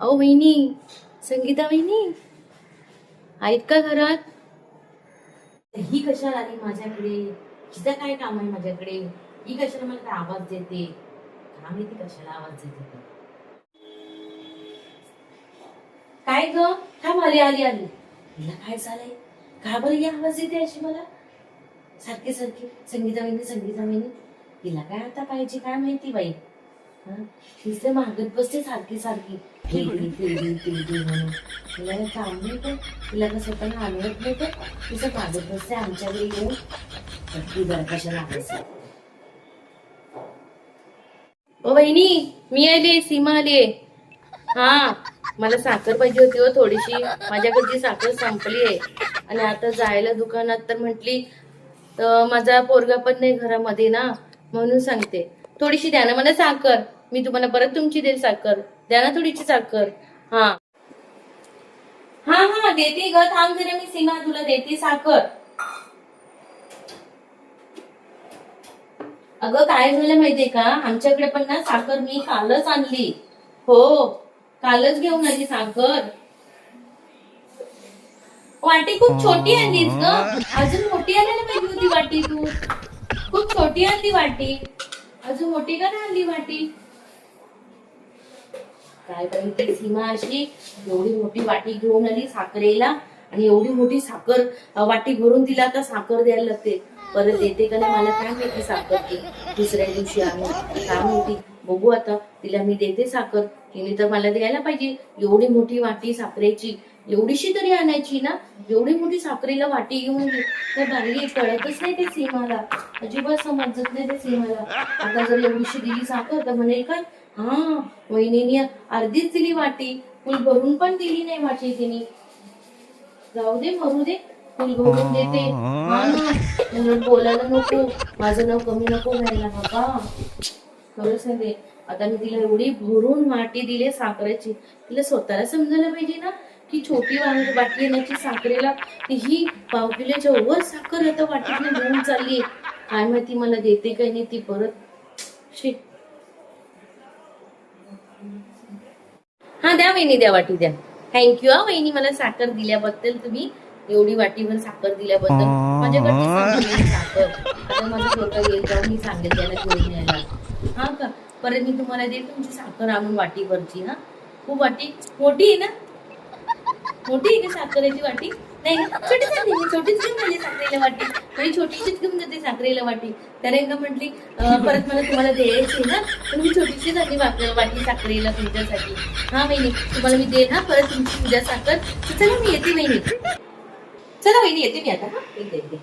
अहो वहिनी, संगीता वहिनी आहेत का घरात? ही कशाला आली माझ्याकडे? तिचं काय काम आहे माझ्याकडे? ही कशाला मला काय आवाज देते? काय माहिती कशाला आवाज देते ते. काय ग? थांब, आली आली आली. हिला काय झालंय? का बरं ही आवाज देते अशी मला सारखी सारखी? संगीता वहिनी, संगीता वहिनी. हिला काय आता पाहिजे काय माहिती बाई. तिचे मागत बसते सारखी सारखी म्हणून. तिला काय काम नाही का? तिला का स्वतःला आणवत नाही का? तिचं मागत बसते आमच्याकडे येऊन. ती जरा कशाला आवाज. ओ वहिनी, मी आले, सीमा आले. हा, मला साखर पाहिजे होती हो थोडीशी. माझ्याकडची साखर संपली आहे आणि आता जायला दुकानात तर म्हटली तर माझा पोरगा पण नाही घरामध्ये ना, म्हणून सांगते थोडीशी द्या ना मला साखर. मी तुम्हाला परत तुमची देईल साखर. द्या ना थोडीशी साखर. हा हा हा देते ग, थांब जरा, मी सीमा तुला देते साखर. अगं काय झालं माहितीये का, आमच्याकडे पण ना साखर मी कालच आणली. हो, कालच घेऊन आली साखर. वाटी खूप छोटी आणलीस ग, अजून मोठी आणायला पाहिजे होती वाटी. तू खूप छोटी आणली वाटी, अजून मोठी का नाही आणली वाटी? काय बाई ती सीमा अशी एवढी मोठी वाटी घेऊन आली साखरेला, आणि एवढी मोठी साखर वाटी भरून तिला आता साखर द्यायला लागते. परत देते का नाही मला काय माहिती साखर ती. दुसऱ्या दिवशी आम्ही काय माहिती, बघू आता. तिला मी देते साखर, तिने तर मला द्यायला पाहिजे. एवढी मोठी वाटी साखरेची, एवढीशी तरी आणायची ना. एवढी मोठी साखरेला वाटी घेऊन तर बाई कळतच नाही ते सीमाला, अजिबात समजत नाही ते सीमाला. आता जर एवढीशी दिली साखर तर म्हणेल काय, हा वहिनीने अर्धीच दिली वाटी, फुल भरून पण दिली नाही वाटी तिने. जाऊ दे, मरू दे, फुल भरून देते. हा ना, म्हणून बोलायला नको, माझं नाव कमी नको व्हायला. बाबा खरं सांगते, आता मी तिला एवढी भरून वाटी दिली साखरेची. तिला स्वतःला समजायला पाहिजे ना की छोटी वाटी येण्याची साखरेला ही पाव किलोच्या वर साखर आता वाटीतून घेऊन चालली. काय माहिती मला देते काय नाही ती परत. हा द्या वहिनी, द्या वाटी द्या. थँक्यू हा वहिनी, मला साखर दिल्याबद्दल. तुम्ही एवढी वाटीवर साखर दिल्याबद्दल. माझ्याकडची साखर आता माझं पोरगा येईल जाऊन मी सांगेल त्याला घेऊन यायला. हा का, परत मी तुम्हाला देईल तुमची साखर आणून वाटीवरची. हा, खूप वाटी मोठी आहे ना? मोठी आहे का साखरेची वाटी? नाही छोटी झाली, मी छोटीच घेऊन आली साखरेला वाटी. मी छोटीशीच घेऊन जाते साखरेला वाटी. कारण का म्हटली परत मला तुम्हाला द्यायची ना, तर मी छोटीशी झाली वाटी साखरेला तुमच्यासाठी. हा वहिनी, तुम्हाला मी देईन हा परत तुमची उद्या साखर. चला मी येते वहिनी. चला वहिनी, येते मी आता. हा येते.